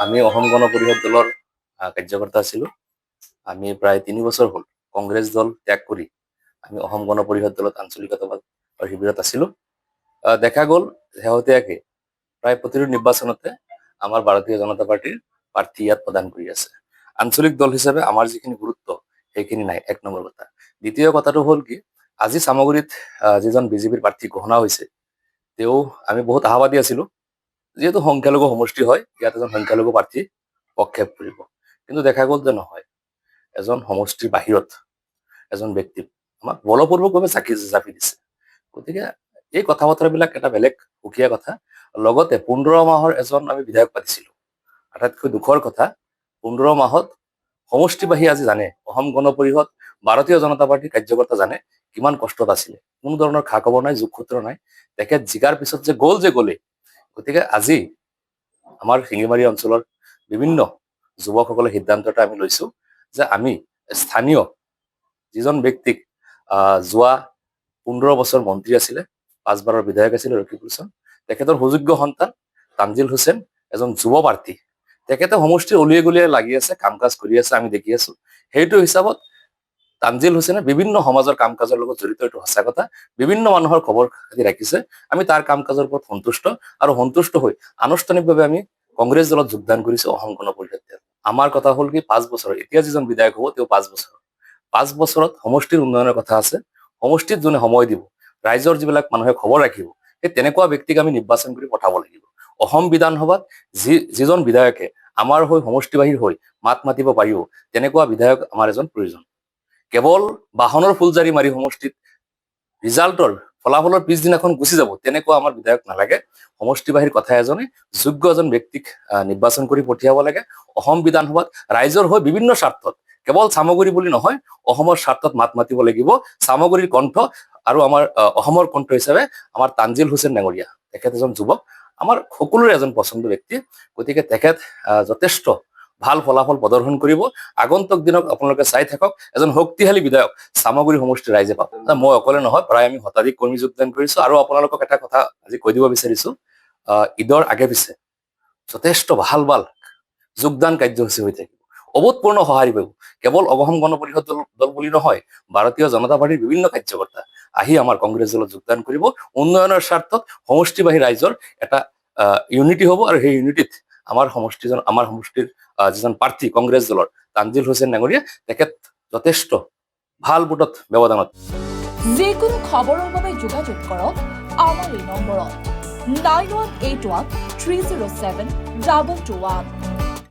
আমি অসম গণ পৰিষদ দলৰ কাৰ্যকৰ্তা আছিলোঁ। আমি প্ৰায় 3 বছৰ হ'ল কংগ্ৰেছ দল ত্যাগ কৰি আমি অসম গণ পৰিষদ দলত আঞ্চলিকতাবাদ শিবিৰত আছিলোঁ। দেখা গ'ল শেহতীয়াকৈ প্ৰায় প্ৰতিটো নিৰ্বাচনতে আমাৰ ভাৰতীয় জনতা পাৰ্টিৰ প্ৰাৰ্থী ইয়াত প্ৰদান কৰি আছে। আঞ্চলিক দল হিচাপে আমাৰ যিখিনি গুৰুত্ব সেইখিনি নাই, 1 নম্বৰ কথা। দ্বিতীয় কথাটো হ'ল কি, আজি চামগুৰিত যিজন বিজেপিৰ প্ৰাৰ্থী ঘোষণা হৈছে, আমি বহুত আশাবাদী আছিলোঁ। যিহেতু সংখ্যালঘু সমষ্টি হয়, ইয়াত এজন সংখ্যালঘু প্ৰাৰ্থী প্ৰক্ষেপ কৰিব, কিন্তু দেখা গ'ল যে নহয়, এজন সমষ্টিৰ বাহিৰত এজন ব্যক্তি আমাক বলপূৰ্বকভাৱে জাপি দিছে। গতিকে এই কথা বতৰাবিলাক এটা বেলেগ সুকীয়া কথা। লগতে 15 মাহৰ এজন আমি বিধায়ক পাতিছিলোঁ। আটাইতকৈ দুখৰ কথা, 15 মাহত সমষ্টিবাসী আজি জানে, অসম গণ পৰিষদ ভাৰতীয় জনতা পাৰ্টীৰ কাৰ্যকৰ্তা জানে কিমান কষ্টত আছিলে। কোনো ধৰণৰ খা খবৰ নাই, যোগসূত্ৰ নাই। তেখেত জিকাৰ পিছত যে গ'লেই। গতিকে আজি আমাৰ শিঙিমাৰী অঞ্চলৰ বিভিন্ন যুৱকসকলে সিদ্ধান্ত এটা আমি লৈছো যে আমি স্থানীয় যিজন ব্যক্তিক যোৱা 15 বছৰ মন্ত্ৰী আছিলে, 5 বাৰৰ বিধায়ক আছিলে, ৰকিবুল হাছান, তেখেতৰ সুযোগ্য সন্তান তানজিল হুছেইন এজন যুৱ প্ৰাৰ্থী। তেখেতে সমষ্টিৰ অলিয়ে গলিয়ে লাগি আছে, কাম কাজ কৰি আছে, আমি দেখি আছো। সেইটো হিচাপত তানজিল হুছেইনে বিভিন্ন সমাজৰ কাম কাজৰ লগত জড়িত, এইটো সঁচা কথা। বিভিন্ন মানুহৰ খবৰ খাতি ৰাখিছে। আমি তাৰ কাম কাজৰ ওপৰত সন্তুষ্ট, আৰু সন্তুষ্ট হৈ আনুষ্ঠানিকভাৱে আমি কংগ্ৰেছ দলত যোগদান কৰিছো, অসম গণ পৰিষদ দল। আমাৰ কথা হ'ল কি, 5 বছৰ, এতিয়া যিজন বিধায়ক হ'ব তেওঁ 5 বছৰত সমষ্টিৰ উন্নয়নৰ কথা আছে। সমষ্টিত যোনে সময় দিব, ৰাইজৰ যিবিলাক মানুহে খবৰ ৰাখিব, সেই তেনেকুৱা ব্যক্তিক আমি নিৰ্বাচন কৰি পঠাব লাগিব। অসম বিধানসভাত যিজন বিধায়কে আমাৰ হৈ সমষ্টিবাহীৰ হৈ মাত মাতিব পাৰিব, তেনেকুৱা বিধায়ক আমাৰ এজন প্ৰয়োজন। কেৱল বাহনৰ ফুলজাৰি মাৰি সমষ্টিত ৰিজাল্টৰ ফলাফলৰ পিছদিনাখন গুচি যাব, তেনেকুৱা আমাৰ বিধায়ক নালাগে। সমষ্টিবাহীৰ কথা এজনে যোগ্য এজন ব্যক্তিক নিৰ্বাচন কৰি পঠিয়াব লাগে। অসম বিধানসভাত ৰাইজৰ হৈ বিভিন্ন স্বাৰ্থত, কেৱল চামগুৰি বুলি নহয়, অসমৰ স্বাৰ্থত মাত মাতিব লাগিব। চামগুৰিৰ কণ্ঠ আৰু আমাৰ অসমৰ কণ্ঠ হিচাপে আমাৰ তানজিল হুছেইন ডাঙৰীয়া, তেখেত এজন যুৱক, আমাৰ সকলোৰে এজন পচন্দ ব্যক্তি। গতিকে তেখেত যথেষ্ট ভাল ফলাফল প্ৰদৰ্শন কৰিব। আগন্তুক দিনত আপোনালোকে চাই থাকক, এজন শক্তিশালী বিধায়ক চামগুৰি সমষ্টিৰ ৰাইজে পাব। মই অকলে নহয়, প্ৰায় আমি শতাধিক কৰ্মী যোগদান কৰিছো। আৰু আপোনালোকক এটা কথা আজি কৈ দিব বিচাৰিছো, ঈদৰ আগে পিছে যথেষ্ট ভাল যোগদান কাৰ্যসূচী হৈ থাকিব, অভূতপূৰ্ণ সঁহাৰি পাব। কেৱল অসম গণ পৰিষদ দল বুলি নহয়, ভাৰতীয় জনতা পাৰ্টীৰ বিভিন্ন কাৰ্যকৰ্তা আহি আমাৰ কংগ্ৰেছ দলত যোগদান কৰিব। উন্নয়নৰ স্বাৰ্থত সমষ্টিবাহী ৰাইজৰ এটা ইউনিটি হ'ব, আৰু সেই ইউনিটিত আমাৰ সমষ্টিৰ যিজন প্ৰাৰ্থী কংগ্ৰেছ দলৰ তানজিল হুছেইন ডাঙৰীয়া, তেখেত যথেষ্ট ভাল ভোটত ব্যৱধানত। যিকোনো খবৰৰ বাবে যোগাযোগ কৰক আমাৰ এই নম্বৰত 9181 307 221।